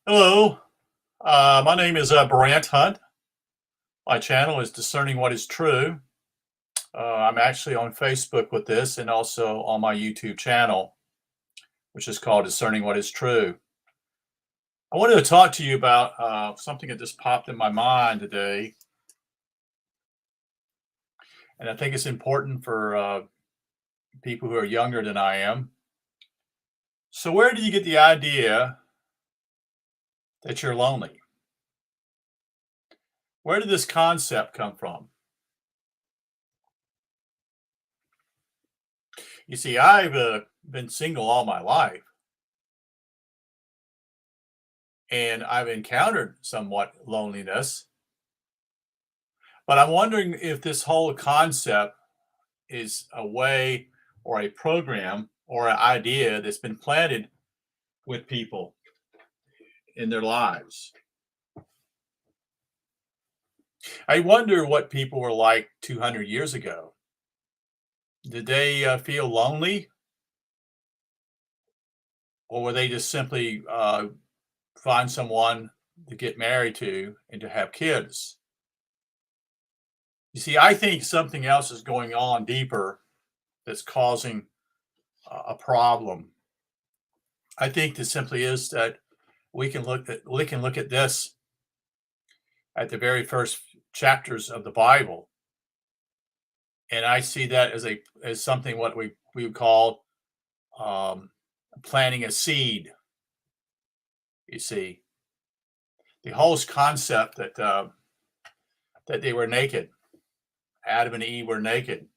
Hello, my name is Brant Hunt. My channel is Discerning What is True. I'm actually on Facebook with this and also on my YouTube channel, which is called Discerning What is True. I wanted to talk to you about something that just popped in my mind today, and I think it's important for people who are younger than I am. So, where did you get the idea that you're lonely? Where did this concept come from? You see, I've been single all my life, and I've encountered somewhat loneliness. But I'm wondering if this whole concept is a way or a program or an idea that's been planted with people in their lives. I wonder what people were like 200 years ago. Did they feel lonely, or were they just simply find someone to get married to and to have kids? You see, I think something else is going on deeper that's causing a problem. I think that simply is that we can look at this at the very first chapters of the Bible, and I see that as something what we would call um, planting a seed. You see, the whole concept that they were naked, Adam and Eve were naked.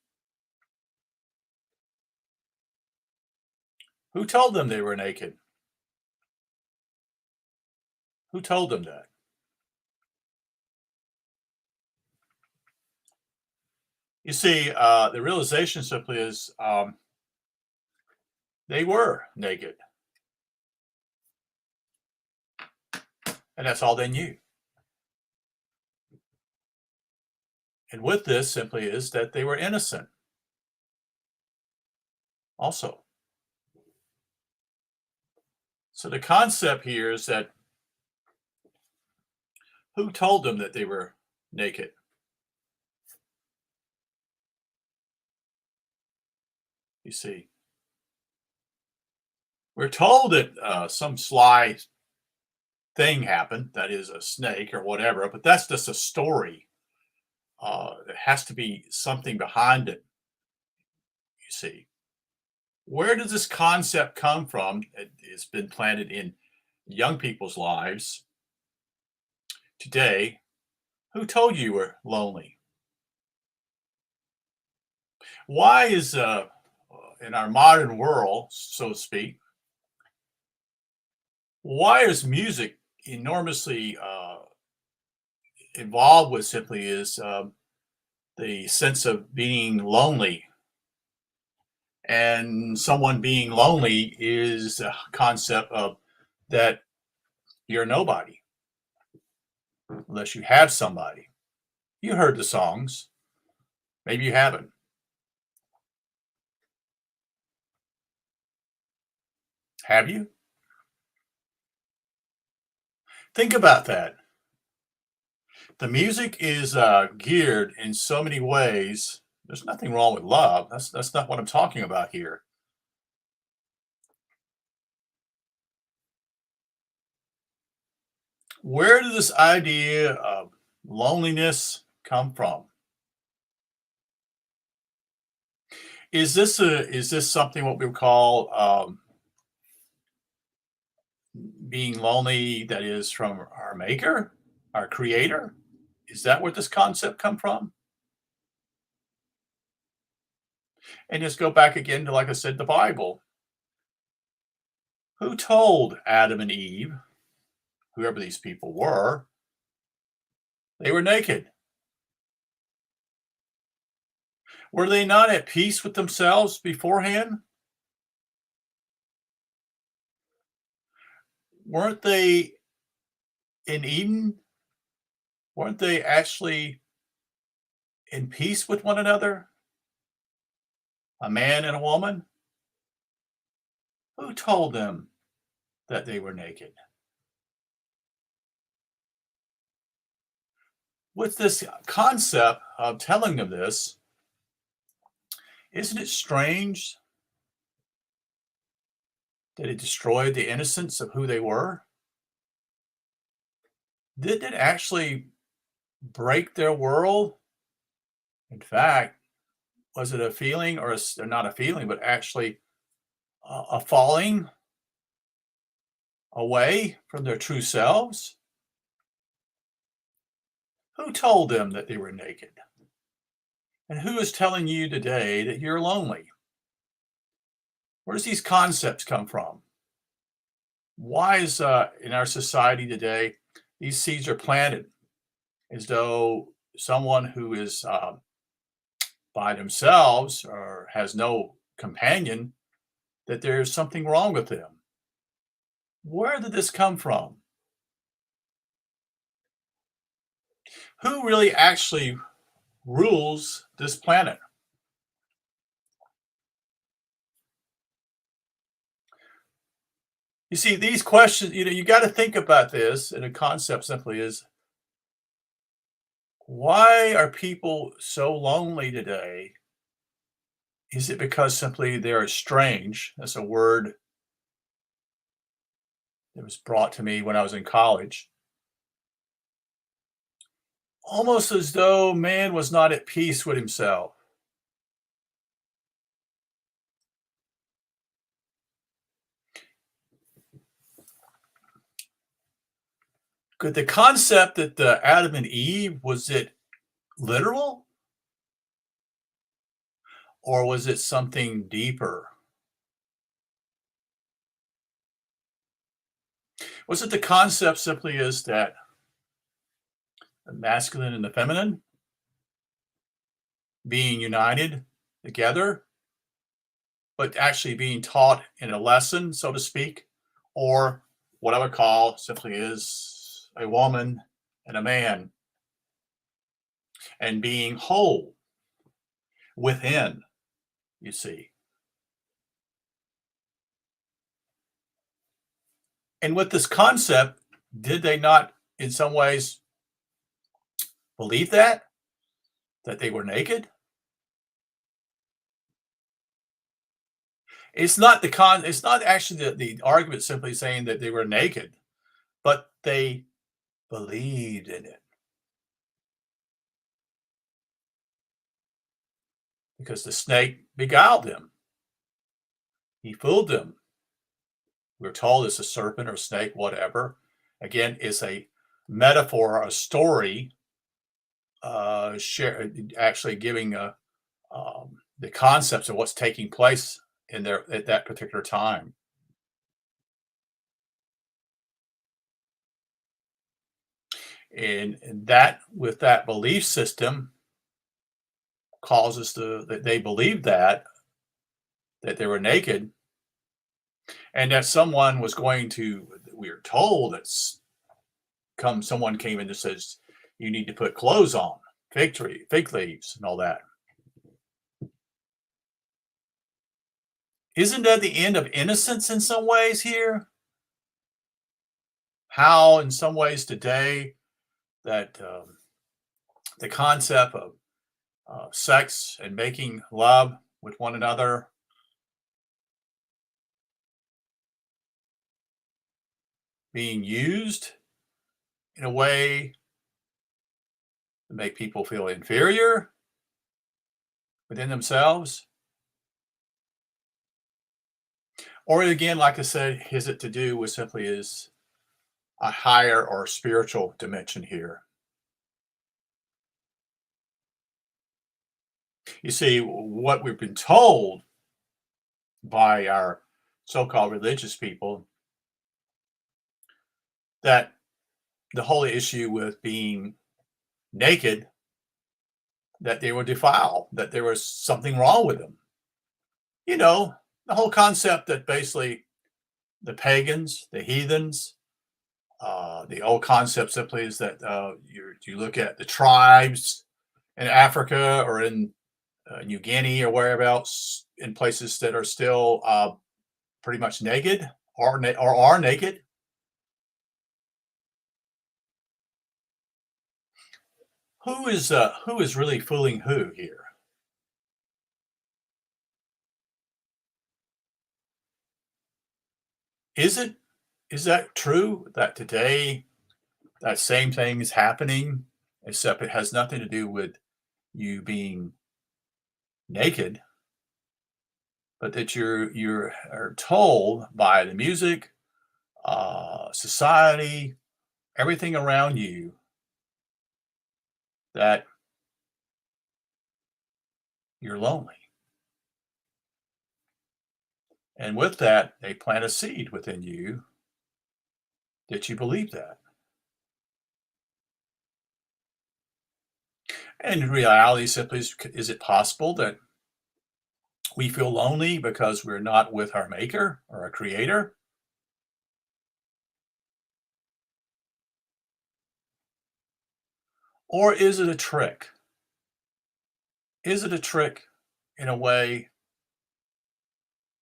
Who told them they were naked? Who told them that? You see, the realization simply is they were naked, and that's all they knew. And with this simply is that they were innocent also. So the concept here is that who told them that they were naked? You see, we're told that some sly thing happened, that is a snake or whatever, but that's just a story. There has to be something behind it, you see. Where does this concept come from? It's been planted in young people's lives today. Who told you were lonely? Why is in our modern world, so to speak, why is music enormously involved with simply is the sense of being lonely? And someone being lonely is a concept of that you're nobody unless you have somebody. You heard the songs, maybe you haven't. Have you? Think about that. The music is geared in so many ways. There's nothing wrong with love. That's not what I'm talking about here. Where did this idea of loneliness come from? Is this something what we would call being lonely that is from our maker, our creator? Is that where this concept come from? And just go back again to, like I said, the Bible. Who told Adam and Eve, whoever these people were, they were naked? Were they not at peace with themselves beforehand? Weren't they in Eden? Weren't they actually in peace with one another? A man and a woman? Who told them that they were naked? with this concept of telling them this, isn't it strange that it destroyed the innocence of who they were? Didn't it actually break their world? In fact, was it a feeling or not a feeling, but actually a falling away from their true selves? Who told them that they were naked? And who is telling you today that you're lonely? Where does these concepts come from? Why is in our society today these seeds are planted as though someone who is by themselves or has no companion, that there's something wrong with them? Where did this come from? Who really actually rules this planet? You see, these questions, you got to think about this. And the concept simply is, why are people so lonely today? Is it because simply they're estranged? That's a word that was brought to me when I was in college. Almost as though man was not at peace with himself. Could the concept that Adam and Eve, was it literal? Or was it something deeper? Was it the concept simply is that the masculine and the feminine being united together, but actually being taught in a lesson, so to speak, or what I would call simply is a woman and a man, and being whole within, you see. And with this concept, did they not, in some ways, believe that they were naked? It's not actually the argument simply saying that they were naked, but they believed in it because the snake beguiled them. He fooled them. We're told it's a serpent or snake, whatever. Again, it's a metaphor, a story, actually giving the concepts of what's taking place in there at that particular time. And that, with that belief system, causes that they believed that they were naked, and that someone was going to. We are told that someone came in and says, "You need to put clothes on, fig leaves, and all that." Isn't that the end of innocence in some ways here? How, in some ways, today that the concept of sex and making love with one another being used in a way to make people feel inferior within themselves? Or again, like I said, is it to do with simply is a higher or spiritual dimension here? You see, what we've been told by our so-called religious people, that the whole issue with being naked, that they were defiled, that there was something wrong with them. You know, the whole concept that basically the pagans, the heathens, the old concept simply is that you look at the tribes in Africa or in New Guinea or wherever else, in places that are still pretty much naked or are naked. who is really fooling who here? Is it is that true that today that same thing is happening, except it has nothing to do with you being naked, but that you're are told by the music, society, everything around you that you're lonely. And with that, they plant a seed within you that you believe that. And in reality, simply is it possible that we feel lonely because we're not with our maker or our creator? Or is it a trick? Is it a trick in a way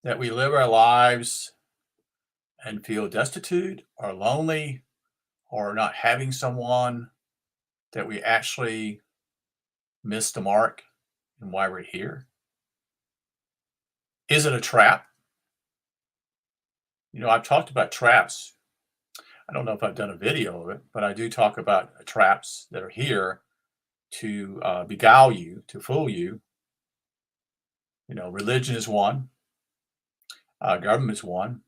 that we live our lives and feel destitute or lonely or not having someone that we actually miss the mark and why we're here? Is it a trap? I've talked about traps. I don't know if I've done a video of it, but I do talk about traps that are here to beguile you, to fool you. Religion is one, government is one,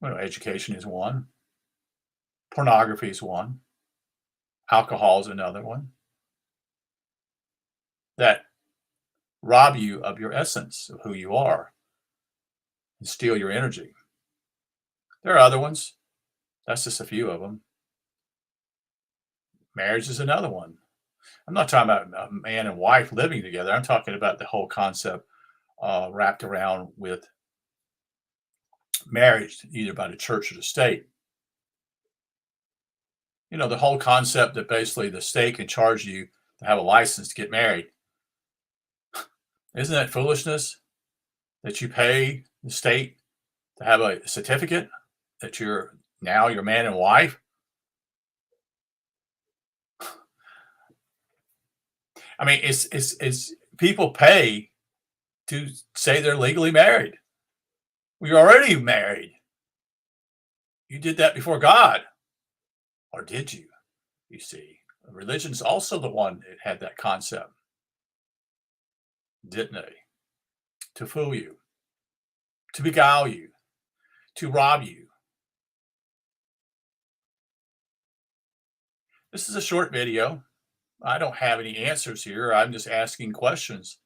education is one, pornography is one, alcohol is another one that rob you of your essence of who you are and steal your energy. There are other ones. That's just a few of them. Marriage is another one. I'm not talking about a man and wife living together. I'm talking about the whole concept wrapped around with marriage, either by the church or the state. The whole concept that basically the state can charge you to have a license to get married. Isn't that foolishness that you pay the state to have a certificate that you're now your man and wife? I mean, it's people pay to say they're legally married. We're already married. You did that before God, or did you? You see, religion's also the one that had that concept, didn't they? To fool you, to beguile you, to rob you. This is a short video. I don't have any answers here. I'm just asking questions.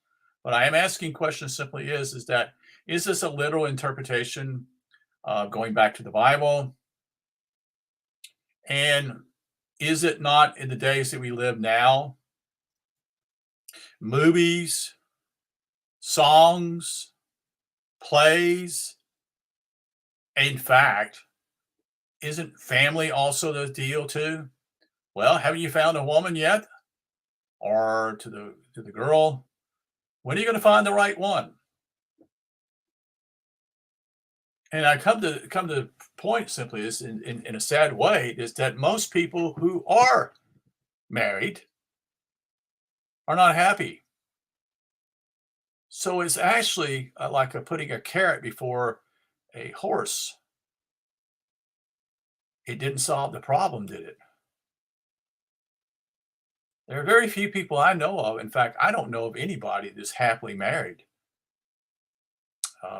What I am asking questions simply is this a literal interpretation going back to the Bible? And is it not in the days that we live now? Movies, songs, plays. In fact, isn't family also the deal too? Well, haven't you found a woman yet? Or to the girl, when are you going to find the right one? And I come to point simply is in a sad way is that most people who are married are not happy. So it's actually like putting a carrot before a horse. It didn't solve the problem, did it? There are very few people I know of. In fact, I don't know of anybody that's happily married.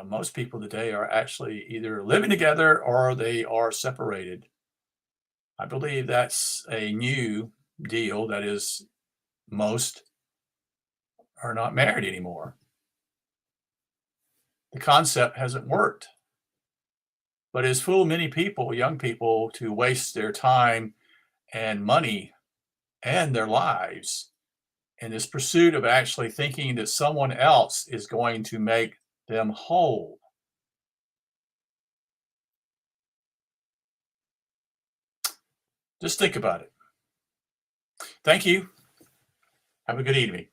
Most people today are actually either living together or they are separated. I believe that's a new deal. That is, most are not married anymore. The concept hasn't worked, but it's fooled many people, young people, to waste their time and money and their lives in this pursuit of actually thinking that someone else is going to make them whole. Just think about it. Thank you. Have a good evening.